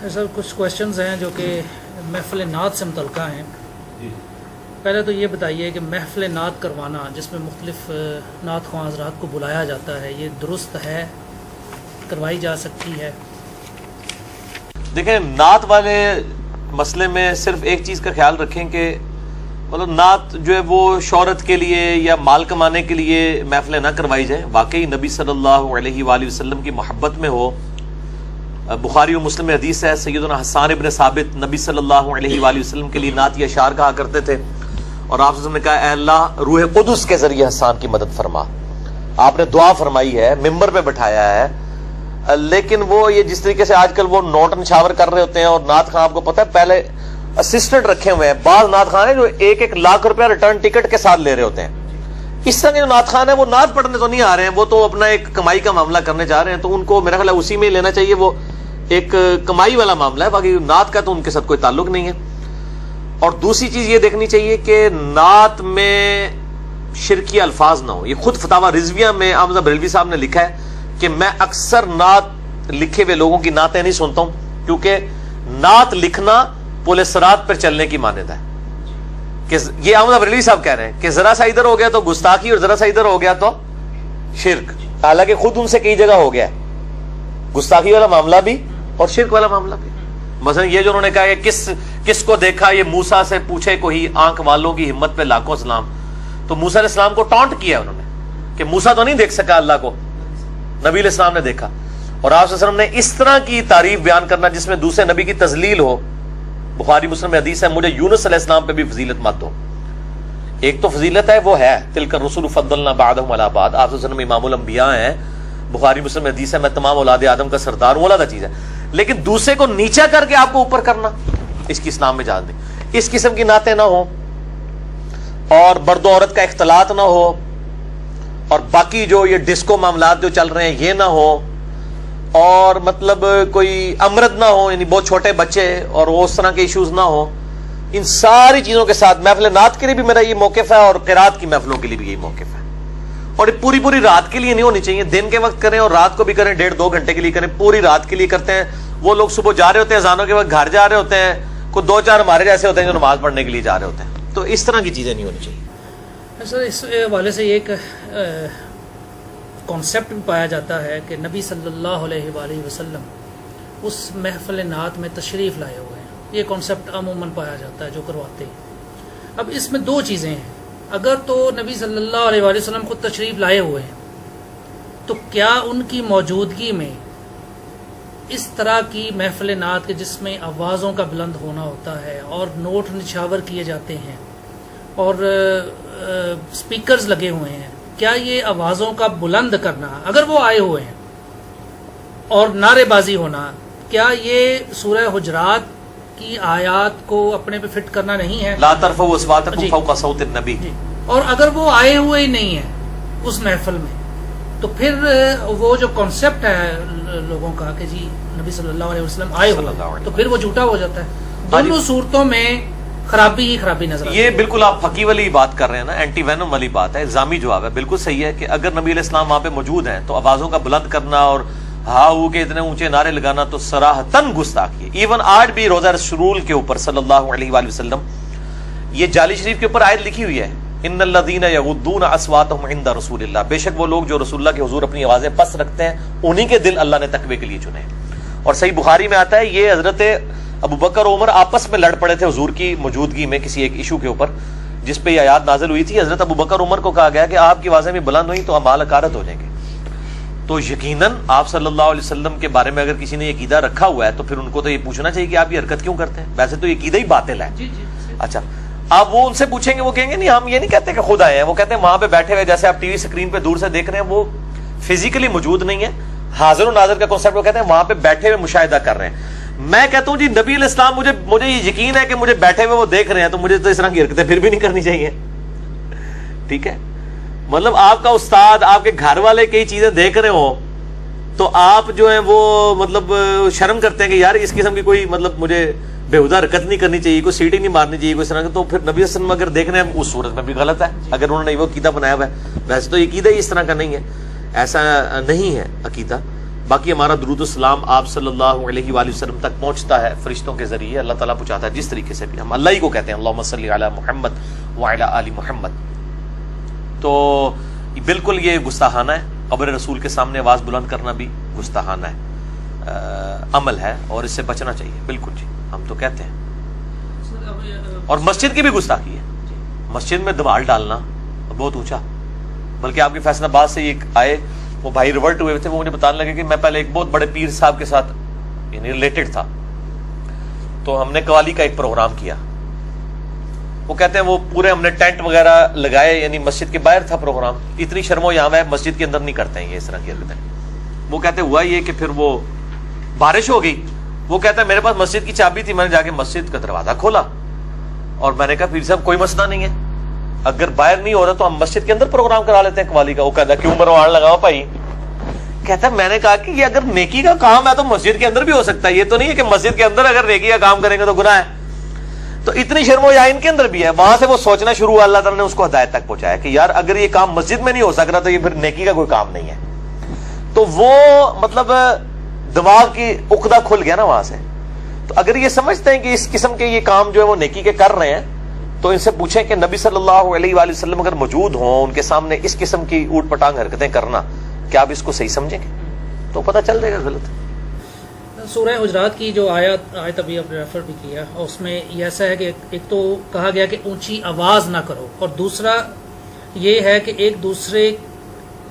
سر کچھ کوشچنز ہیں جو کہ محفل نعت سے متعلقہ ہیں. پہلے تو یہ بتائیے کہ محفل نعت کروانا جس میں مختلف نعت خواں حضرات کو بلایا جاتا ہے، یہ درست ہے، کروائی جا سکتی ہے؟ دیکھیں، نعت والے مسئلے میں صرف ایک چیز کا خیال رکھیں کہ مطلب نعت جو ہے وہ شہرت کے لیے یا مال کمانے کے لیے محفلیں نہ کروائی جائیں. واقعی نبی صلی اللہ علیہ وآلہ وسلم کی محبت میں ہو. بخاری و مسلم میں حدیث ہے، سیدنا حسان ابن ثابت نبی صلی اللہ علیہ وآلہ وسلم کے لیے نعت یا اشعار کہا کرتے تھے، اور آپ نے کہا اے اللہ روح قدس کے ذریعے حسان کی مدد فرما. آپ نے دعا فرمائی ہے، ممبر پہ بٹھایا ہے. لیکن وہ یہ جس طریقے سے آج کل وہ نوٹ نچھاور کر رہے ہوتے ہیں، اور نعت خواں آپ کو پتہ ہے پہلے اسسٹنٹ رکھے ہوئے ہیں. بعض نعت خواں ہیں جو 1-1 لاکھ روپیہ ریٹرن ٹکٹ کے ساتھ لے رہے ہوتے ہیں. اس طرح کے جو نعت خواں ہیں وہ نعت پڑھنے تو نہیں آ رہے ہیں، وہ تو اپنا ایک کمائی کا معاملہ کرنے جا رہے ہیں. تو ان کو میرا خیال ہے اسی میں لینا چاہیے، وہ ایک کمائی والا معاملہ ہے، باقی نعت کا تو ان کے ساتھ کوئی تعلق نہیں ہے. اور دوسری چیز یہ دیکھنی چاہیے کہ نعت میں شرکی الفاظ نہ ہو. یہ خود فتاوی رضویہ میں احمد بریلوی صاحب نے لکھا ہے کہ میں اکثر نعت لکھے ہوئے لوگوں کی نعتیں نہیں سنتا ہوں، کیونکہ نعت لکھنا پل صراط پر چلنے کی مانند ہے. کہ یہ احمد بریلوی صاحب کہہ رہے ہیں کہ ذرا سا ادھر ہو گیا تو گستاخی اور ذرا سا ادھر ہو گیا تو شرک. حالانکہ خود ان سے کئی جگہ ہو گیا ہے گستاخی والا معاملہ بھی اور شرک والا معاملہ بھی. مثلا یہ جو انہوں نے کہا کہ کس کو دیکھا یہ موسیٰ سے پوچھے کوئی، آنکھ والوں کی ہمت پہ لاکھوں سلام. تو موسیٰ علیہ السلام کو ٹانٹ کیا انہوں نے کہ موسیٰ تو نہیں دیکھ سکا اللہ کو، نبی علیہ السلام نے دیکھا. اور آپ صلی اللہ علیہ وسلم نے اس طرح کی تعریف بیان کرنا جس میں دوسرے نبی کی تذلیل ہو. بخاری مسلم میں حدیث ہے مجھے یونس علیہ السلام پہ بھی فضیلت مت دو. ایک تو فضیلت ہے وہ ہے تلک الرسل فضلنا بعضهم علی بعض، آپ صلی اللہ علیہ وسلم امام الانبیاء ہیں. بخاری مسلم میں حدیث ہے میں تمام اولاد آدم کا سردار ہوں، علیحدہ چیز ہے. لیکن دوسرے کو نیچا کر کے آپ کو اوپر کرنا، اس کی اسلام میں اجازت نہیں. اس قسم کی نعتیں نہ ہو، اور مرد و عورت کا اختلاط نہ ہو، اور باقی جو یہ ڈسکو معاملات جو چل رہے ہیں یہ نہ ہو، اور مطلب کوئی امرد نہ ہو، یعنی بہت چھوٹے بچے اور وہ اس طرح کے ایشوز نہ ہو. ان ساری چیزوں کے ساتھ محفل نعت کے لیے بھی میرا یہ موقف ہے، اور قرات کی محفلوں کے لیے بھی یہی موقف ہے. اور پوری رات کے لیے نہیں ہونی چاہیے، دن کے وقت کریں اور رات کو بھی کریں، 1.5-2 گھنٹے کے لیے کریں. پوری رات کے لیے کرتے ہیں وہ لوگ، صبح جا رہے ہوتے ہیں اذانوں کے وقت گھر جا رہے ہوتے ہیں، کوئی 2-4 ہمارے جیسے ہوتے ہیں جو نماز پڑھنے کے لیے جا رہے ہوتے ہیں. تو اس طرح کی چیزیں نہیں ہونی چاہیے. سر اس حوالے سے ایک کانسیپٹ بھی پایا جاتا ہے کہ نبی صلی اللہ علیہ وآلہ وسلم اس محفل نعت میں تشریف لائے ہوئے ہیں. یہ کانسیپٹ عموماً پایا جاتا ہے جو کرواتے ہیں. اب اس میں 2 چیزیں ہیں. اگر تو نبی صلی اللہ علیہ وآلہ وسلم خود تشریف لائے ہوئے ہیں تو کیا ان کی موجودگی میں اس طرح کی محفل نعت کے جس میں آوازوں کا بلند ہونا ہوتا ہے اور نوٹ نچھاور کیے جاتے ہیں اور سپیکرز لگے ہوئے ہیں، کیا یہ آوازوں کا بلند کرنا اگر وہ آئے ہوئے ہیں اور نعرے بازی ہونا، کیا یہ سورہ حجرات کی آیات کو اپنے پہ فٹ کرنا نہیں ہے؟ لا ترفعوا اصواتکم فوق صوت النبی. اور اگر وہ آئے ہوئے ہی نہیں ہیں اس محفل میں تو پھر وہ جو کانسیپٹ ہے لوگوں کا کہ جی نبی صلی اللہ علیہ وسلم آئے ہوئے تو پھر وہ جھوٹا ہو جاتا ہے. دونوں صورتوں میں خرابی ہی خرابی نظر آتی ہے. یہ بالکل آپ پھکی والی بات کر رہے ہیں نا، اینٹی وینم والی بات ہے، الزامی جواب ہے. بالکل صحیح ہے کہ اگر نبی علیہ السلام وہاں پہ موجود ہیں تو آوازوں کا بلند کرنا اور ہاؤ کے اتنے اونچے نعرے لگانا تو صراحتاً گستاخی ہے. ایون آج بھی روزہ رسول کے اوپر صلی اللہ علیہ وآلہ وسلم یہ جعلی شریف کے اوپر آیت لکھی ہوئی ہے، ان الذین یغضون اصواتهم عند رسول اللہ، بے شک وہ لوگ جو رسول اللہ کے حضور اپنی آوازیں پست رکھتے ہیں انہی کے دل اللہ نے تقوی کے لیے چنے. اور صحیح بخاری میں آتا ہے یہ حضرت ابو بکر اور عمر آپس میں لڑ پڑے تھے حضور کی موجودگی میں کسی ایک ایشو کے اوپر جس پہ یہ آیات نازل ہوئی تھی. حضرت ابو بکر عمر کو کہا گیا کہ آپ کی آوازیں بھی بلند ہوئی تو اعمال اکارت ہو جائیں گے. تو یقیناً آپ صلی اللہ علیہ وسلم کے بارے میں اگر کسی نے یہ عقیدہ رکھا ہوا ہے تو پھر ان کو تو یہ پوچھنا چاہیے کہ آپ یہ حرکت کیوں کرتے ہیں. ویسے تو یہ عقیدہ ہی باطل ہے. اچھا آپ وہ ان سے پوچھیں گے، وہ کہیں گے نہیں ہم یہ نہیں کہتے کہ خود آئے ہیں، وہ کہتے ہیں وہاں پہ بیٹھے ہوئے جیسے آپ ٹی وی اسکرین پہ دور سے دیکھ رہے ہیں وہ فزیکلی موجود نہیں ہے. حاضر و ناظر کا کانسیپٹ وہ کہتے ہیں وہاں پہ بیٹھے ہوئے مشاہدہ کر رہے ہیں. میں کہتا ہوں جی نبی علیہ السلام مجھے یہ یقین ہے کہ مجھے بیٹھے ہوئے وہ دیکھ رہے ہیں، تو مجھے تو اس طرح کی حرکتیں پھر بھی نہیں کرنی چاہیے. ٹھیک ہے، مطلب آپ کا استاد آپ کے گھر والے کئی چیزیں دیکھ رہے ہوں تو آپ جو ہیں وہ مطلب شرم کرتے ہیں کہ یار اس قسم کی کوئی مطلب مجھے بےہودہ حرکت نہیں کرنی چاہیے، کوئی سیٹی نہیں مارنی چاہیے، کوئی اس طرح کا. تو پھر نبی صلی اللہ علیہ وسلم اگر دیکھ رہے ہیں اس صورت میں بھی غلط ہے اگر انہوں نے وہ عقیدہ بنایا ہوا ہے. ویسے تو یہ عقیدہ ہی اس طرح کا نہیں ہے، ایسا نہیں ہے عقیدہ. باقی ہمارا درود السلام آپ صلی اللہ علیہ وآلہ وسلم تک پہنچتا ہے فرشتوں کے ذریعے، اللہ تعالیٰ پہنچاتا ہے جس طریقے سے بھی، ہم اللہ ہی کو کہتے ہیں اللہم صلی علی محمد وعلی آل محمد. تو بالکل یہ گستاخانہ ہے، قبر رسول کے سامنے آواز بلند کرنا بھی گستاخانہ ہے، عمل ہے، اور اس سے بچنا چاہیے. بالکل جی، ہم تو کہتے ہیں. اور مسجد کی بھی گستاخی ہے، مسجد میں دیوار ڈالنا بہت اونچا. بلکہ آپ کے فیصل آباد سے ایک آئے، وہ بھائی ریورٹ ہوئے تھے، وہ مجھے بتانے لگے کہ میں پہلے ایک بہت بڑے پیر صاحب کے ساتھ یعنی ریلیٹڈ تھا، تو ہم نے قوالی کا ایک پروگرام کیا. وہ کہتے ہیں وہ پورے ہم نے ٹینٹ وغیرہ لگائے، یعنی مسجد کے باہر تھا پروگرام. اتنی شرم و یام ہے، مسجد کے اندر نہیں کرتے ہیں یہ اس طرح کی حرکتیں. وہ کہتے ہوا یہ کہ پھر وہ بارش ہو گئی. وہ کہتا ہے میرے پاس مسجد کی چابی تھی، میں نے جا کے مسجد کا دروازہ کھولا اور میں نے کہا پیر صاحب کوئی مسئلہ نہیں ہے، اگر باہر نہیں ہو رہا تو ہم مسجد کے اندر پروگرام کرا لیتے ہیں قوالی کا. وہ کہتا ہے کیوں مروان لگاؤ بھائی. کہتا ہے میں نے کہا کہ یہ اگر نیکی کا کام ہے تو مسجد کے اندر بھی ہو سکتا ہے، یہ تو نہیں ہے کہ مسجد کے اندر اگر نیکی کا کام کریں گے تو گناہ ہے. تو اتنی شرم و حیا ان کے اندر بھی ہے. وہاں سے وہ سوچنا شروع ہوا، اللہ تعالیٰ نے اس کو ہدایت تک پہنچایا کہ یار اگر یہ کام مسجد میں نہیں ہو سک رہا تو یہ پھر نیکی کا کوئی کام نہیں ہے. تو وہ مطلب دماغ کی عقدہ کھل گیا نا وہاں سے. تو اگر یہ سمجھتے ہیں کہ اس قسم کے یہ کام جو ہے وہ نیکی کے کر رہے ہیں تو ان سے پوچھیں کہ نبی صلی اللہ علیہ وآلہ وسلم اگر موجود ہوں ان کے سامنے اس قسم کی اوٹ پٹانگ حرکتیں کرنا، کیا آپ اس کو صحیح سمجھیں گے؟ تو پتہ چل جائے گا غلط. سورہ حجرات کی جو آیت ابھی آپ نے ریفر بھی کیا، اس میں یہ ایسا ہے کہ ایک تو کہا گیا کہ اونچی آواز نہ کرو، اور دوسرا یہ ہے کہ ایک دوسرے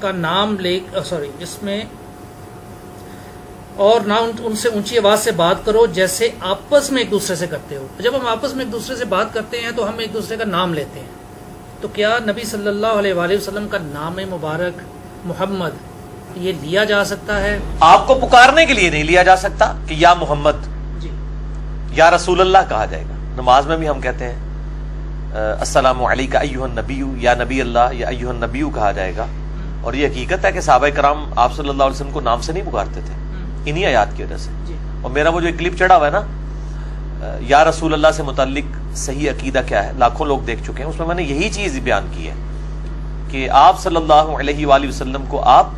کا نام لے اس میں اور نہ ان سے اونچی آواز سے بات کرو جیسے آپس میں ایک دوسرے سے کرتے ہو. جب ہم آپس میں ایک دوسرے سے بات کرتے ہیں تو ہم ایک دوسرے کا نام لیتے ہیں. تو کیا نبی صلی اللہ علیہ وآلہ وسلم کا نام مبارک محمد یہ لیا جا سکتا ہے؟ آپ کو پکارنے کے لیے نہیں لیا جا سکتا کہ یا محمد جی، یا رسول اللہ کہا جائے گا. نماز میں بھی ہم کہتے ہیں السلام علیکہ ایھا النبی، یا نبی اللہ یا ایھا النبی کہا جائے گا. اور یہ حقیقت ہے کہ صحابہ کرام آپ صلی اللہ علیہ وسلم کو نام سے نہیں پکارتے تھے انہی آیات کی وجہ سے. اور میرا وہ جو کلپ چڑھا ہوا ہے نا یا رسول اللہ سے متعلق صحیح عقیدہ کیا ہے، لاکھوں لوگ دیکھ چکے ہیں، اس میں نے یہی چیز بیان کی ہے کہ آپ صلی اللہ علیہ وآلہ وسلم کو آپ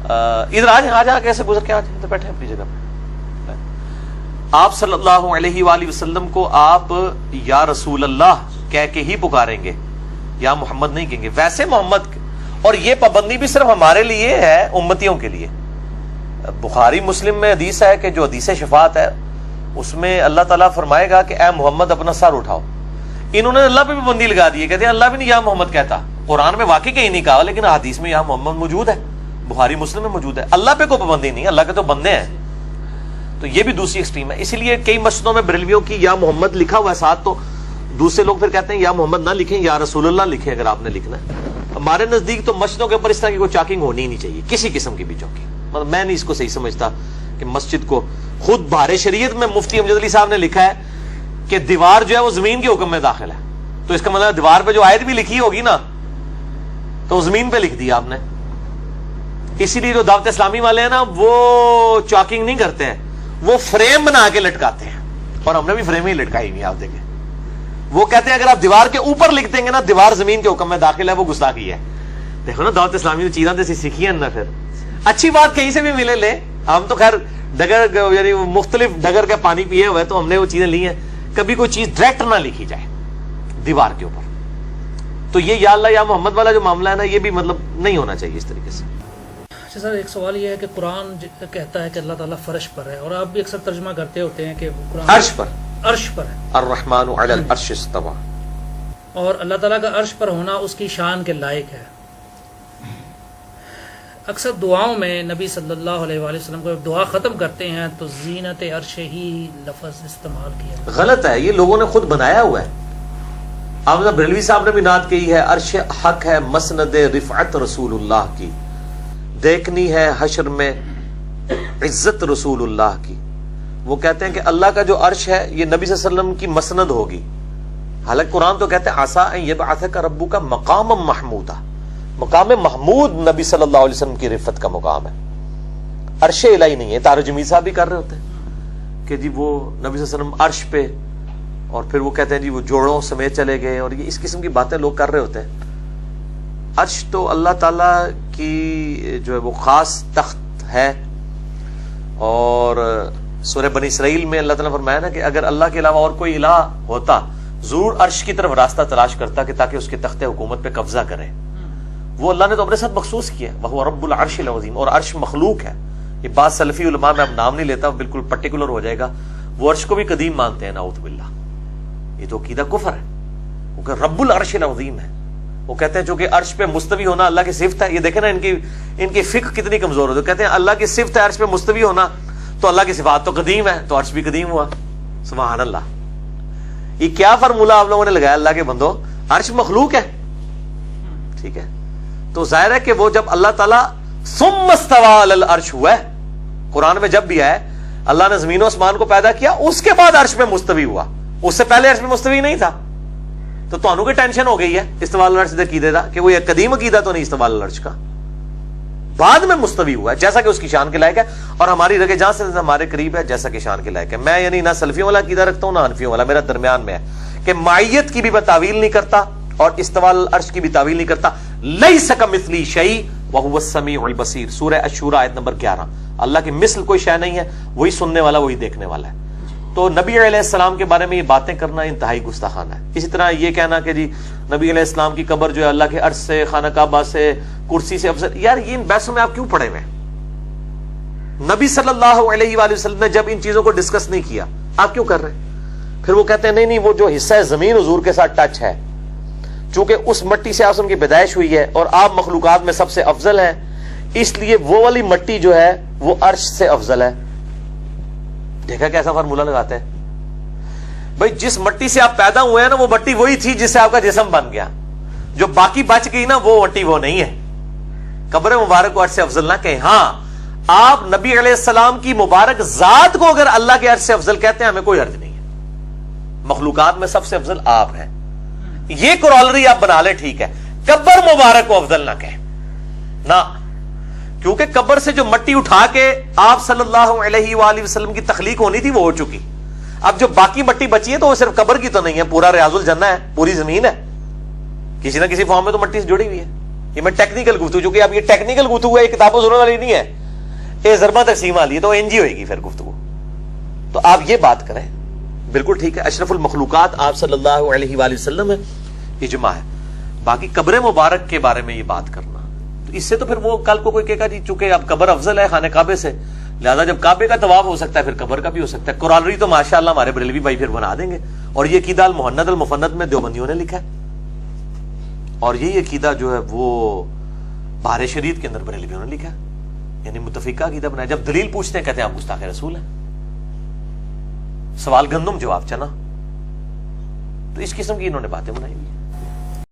ادھر آ جا کیسے گزر کے آج بیٹھے اپنی جگہ پہ، آپ صلی اللہ علیہ وآلہ وسلم کو آپ یا رسول اللہ کہہ کے ہی پکاریں گے، یا محمد نہیں کہیں گے. ویسے محمد، اور یہ پابندی بھی صرف ہمارے لیے ہے امتیوں کے لیے. بخاری مسلم میں حدیث ہے کہ جو حدیث شفاعت ہے اس میں اللہ تعالیٰ فرمائے گا کہ اے محمد اپنا سر اٹھاؤ. انہوں نے اللہ پہ بھی بندی لگا دی ہے، کہتے ہیں اللہ بھی نہیں یا محمد کہتا. قرآن میں واقعی کہیں نہیں کہا، لیکن حدیث میں یا محمد موجود ہے، بخاری مسلم میں موجود ہے. اللہ پہ کوئی پابندی نہیں، اللہ کے تو بندے ہیں. تو یہ بھی دوسری ایکسٹریم ہے. اسی لیے کئی مسجدوں میں بریلویوں کی یا محمد لکھا ہوا ہے ساتھ، تو دوسرے لوگ پھر کہتے ہیں یا محمد نہ لکھیں، یا رسول اللہ لکھیں اگر آپ نے لکھنا ہے. ہمارے نزدیک تو مسجدوں کے اوپر اس طرح کی کوئی چاکنگ ہونی ہی نہیں چاہیے، کسی قسم کی بھی چاکنگ. مطلب میں نہیں اس کو صحیح سمجھتا کہ مسجد کو، خود بہار شریعت میں مفتی امجد علی صاحب نے لکھا ہے کہ دیوار جو ہے وہ زمین کے حکم میں داخل ہے. تو اس کا مطلب دیوار پہ جو آیت بھی لکھی ہوگی نا تو زمین پہ لکھ دی آپ نے. اسی لیے جو دعوت اسلامی والے ہیں نا وہ چاکنگ نہیں کرتے ہیں، وہ فریم بنا کے لٹکاتے ہیں، اور ہم نے بھی فریم ہی لٹکائی ہوئی. آپ دیکھیں وہ کہتے ہیں اگر آپ دیوار کے اوپر لکھ دیں گے نا دیوار زمین کے حکم میں داخل ہے، وہ گستاخی ہے. دیکھو نا دعوت اسلامی نے چیزاں جیسی سیکھی ہیں نا. پھر اچھی بات کہیں سے بھی ملے لے، ہم تو خیر ڈگر یعنی مختلف ڈگر کا پانی پیے ہوئے تو ہم نے وہ چیزیں لی ہیں. کبھی کوئی چیز ڈائریکٹ نہ لکھی جائے دیوار کے اوپر. تو یہ یا اللہ یا محمد والا جو معاملہ ہے نا یہ بھی مطلب نہیں ہونا چاہیے اس طریقے سے. اچھا سر، ایک سوال یہ ہے کہ قرآن کہتا ہے کہ اللہ تعالیٰ فرش پر ہے، اور آپ بھی اکثر ترجمہ کرتے ہوتے ہیں کہ قرآن عرش پر ہے. الرحمن علی العرش استوى، اور اللہ تعالیٰ کا عرش پر ہونا اس کی شان کے لائق ہے. اکثر دعاؤں میں نبی صلی اللہ علیہ وآلہ وسلم کو دعا ختم کرتے ہیں تو زینت عرش ہی لفظ استعمال کیا. غلط ہے، یہ لوگوں نے خود بنایا ہوا ہے. آمدہ بریلوی صاحب نے بھی نعت کہی ہے عرش حق ہے مسند رفعت رسول اللہ کی، دیکھنی ہے حشر میں عزت رسول اللہ کی. وہ کہتے ہیں کہ اللہ کا جو عرش ہے یہ نبی صلی اللہ علیہ وسلم کی مسند ہوگی. حالانکہ قرآن تو کہتے ہیں عسیٰ ان یبعثک ربک مقاما محمودا، مقام محمود نبی صلی اللہ علیہ وسلم کی رفت کا مقام ہے، عرش الہی نہیں ہے. تارو جمیل صاحب بھی کر رہے ہوتے ہیں کہ جی وہ نبی صلی اللہ علیہ وسلم عرش پہ، اور پھر وہ کہتے ہیں جی وہ جوڑوں سمیت چلے گئے، اور یہ اس قسم کی باتیں لوگ کر رہے ہوتے ہیں. عرش تو اللہ تعالیٰ کی جو ہے وہ خاص تخت ہے، اور سورہ بنی اسرائیل میں اللہ تعالیٰ نے فرمایا نا کہ اگر اللہ کے علاوہ اور کوئی الہ ہوتا ضرور عرش کی طرف راستہ تلاش کرتا کہ تاکہ اس کے تخت حکومت پہ قبضہ کرے. وہ اللہ نے تو اپنے ساتھ مخصوص کیا, وہ رب العرش العظیم, اور عرش مخلوق ہے. یہ بات سلفی علماء میں اب نام نہیں لیتا, بالکل پرٹیکولر ہو جائے گا. وہ عرش کو بھی قدیم مانتے ہیں, نعوذ باللہ. یہ تو عقیدہ کفر ہے. وہ کہ رب العرش العظیم ہے. وہ کہتے ہیں چونکہ عرش پہ مستوی ہونا اللہ کی صفت ہے. یہ دیکھیں نا ان کی فقہ کتنی کمزور ہوتی ہے. کہتے ہیں اللہ کی صفت ہے عرش پہ مستوی ہونا, تو اللہ کی صفات تو قدیم ہے, تو عرش بھی قدیم ہوا. سبحان اللہ. یہ کیا فارمولہ آپ لوگوں نے لگایا اللہ کے بندو؟ عرش مخلوق ہے, ٹھیک ہے. تو ظاہر ہے کہ وہ جب اللہ تعالیٰ ثم استوى علی العرش ہوا ہے, قرآن میں جب بھی ہے اللہ نے زمین و آسمان کو پیدا کیا, اس کے بعد عرش پہ مستوی ہوا. اس سے پہلے عرش پہ مستوی نہیں تھا. تو تانوں کی ٹینشن ہو گئی ہے استواء علی العرش عقیدے دا کہ وہ یہ قدیم عقیدہ تو نہیں استواء علی العرش کا, بعد میں مستوی ہوا ہے جیسا کہ اس کی شان کے لائق ہے, اور ہماری رگے جہاں سے ہمارے قریب ہے جیسا کہ شان کے لائق ہے. میں یعنی نہ سلفیوں والا عقیدہ رکھتا ہوں نہ حنفیوں والا, میرا درمیان میں ہے کہ معیت کی بھی میں تعویل نہیں کرتا اور استواء علی العرش کی بھی تعویل نہیں کرتا. لیس کمثلی شیء وہو السمیع البصیر, سورہ الشورى آیت نمبر 11. اللہ کی مثل کوئی شے نہیں ہے, وہی سننے والا وہی دیکھنے والا ہے. تو نبی علیہ السلام کے بارے میں یہ باتیں کرنا انتہائی گستاخانہ ہے. اسی طرح یہ کہنا کہ جی نبی علیہ السلام کی قبر جو ہے اللہ کے عرش سے, خانہ کعبہ سے, کرسی سے افضل, یار یہ ان بحثوں میں آپ کیوں پڑے ہوئے ہیں؟ نبی صلی اللہ علیہ وآلہ وسلم نے جب ان چیزوں کو ڈسکس نہیں کیا, آپ کیوں کر رہے ہیں؟ پھر وہ کہتے ہیں نہیں نہیں وہ جو حصہ ہے زمین حضور کے ساتھ ٹچ ہے, چونکہ اس مٹی سے آپ ان کی پیدائش ہوئی ہے اور آپ مخلوقات میں سب سے افضل ہیں, اس لیے وہ والی مٹی جو ہے وہ عرش سے افضل ہے. دیکھا کیسا فارمولہ لگاتے ہیں بھائی, جس مٹی سے آپ پیدا ہوئے ہیں نا وہ مٹی وہی تھی جس سے آپ کا جسم بن گیا, جو باقی بچ گئی نا وہ مٹی وہ نہیں ہے. قبر مبارک کو عرش سے افضل نہ کہیں. ہاں آپ نبی علیہ السلام کی مبارک ذات کو اگر اللہ کے عرش سے افضل کہتے ہیں ہمیں کوئی حرج نہیں ہے, مخلوقات میں سب سے افضل آپ ہیں. یہ کرالری آپ بنا لیں, ٹھیک ہے. قبر مبارک کو افضل نہ کہیں نہ, کیونکہ قبر سے جو مٹی اٹھا کے آپ صلی اللہ علیہ وآلہ وسلم کی تخلیق ہونی تھی وہ ہو چکی. اب جو باقی مٹی بچی ہے تو وہ صرف قبر کی تو نہیں ہے, پورا ریاض الجنہ ہے, پوری زمین ہے, کسی نہ کسی فارم میں تو مٹی سے جڑی ہوئی ہے. یہ میں ٹیکنیکل گفتگو, چونکہ اب یہ ٹیکنیکل گفتگو ہے, یہ کتابوں ضرورت والی نہیں ہے, یہ ضربہ تقسیم والی ہے, تو این جی ہوئے گی پھر گفتگو. تو آپ یہ بات کریں, بالکل ٹھیک ہے. اشرف المخلوقات آپ صلی اللہ علیہ وآلہ وسلم ہے, اجماع ہے. باقی قبر مبارک کے بارے میں یہ بات کرنا, تو اس سے تو پھر وہ کل کو کوئی کہے گا جی چونکہ اب قبر افضل ہے خانہ کعبے سے, لہذا جب کعبے کا طواف ہو سکتا ہے پھر قبر کا بھی ہو سکتا ہے. قرآنری تو ماشاءاللہ ہمارے بریلوی بھائی پھر بنا دیں گے, اور یہ عقیدہ المحند المفند میں دیوبندیوں نے لکھا ہے, اور یہی عقیدہ جو ہے وہ بہار شریعت کے اندر بریلویوں نے لکھا ہے, یعنی متفقہ عقیدہ بنایا. جب دلیل پوچھتے ہیں کہتے ہیں آپ گستاخ رسول ہیں. سوال گندم جواب چنا, تو اس قسم کی انہوں نے باتیں بنائی ہوئی.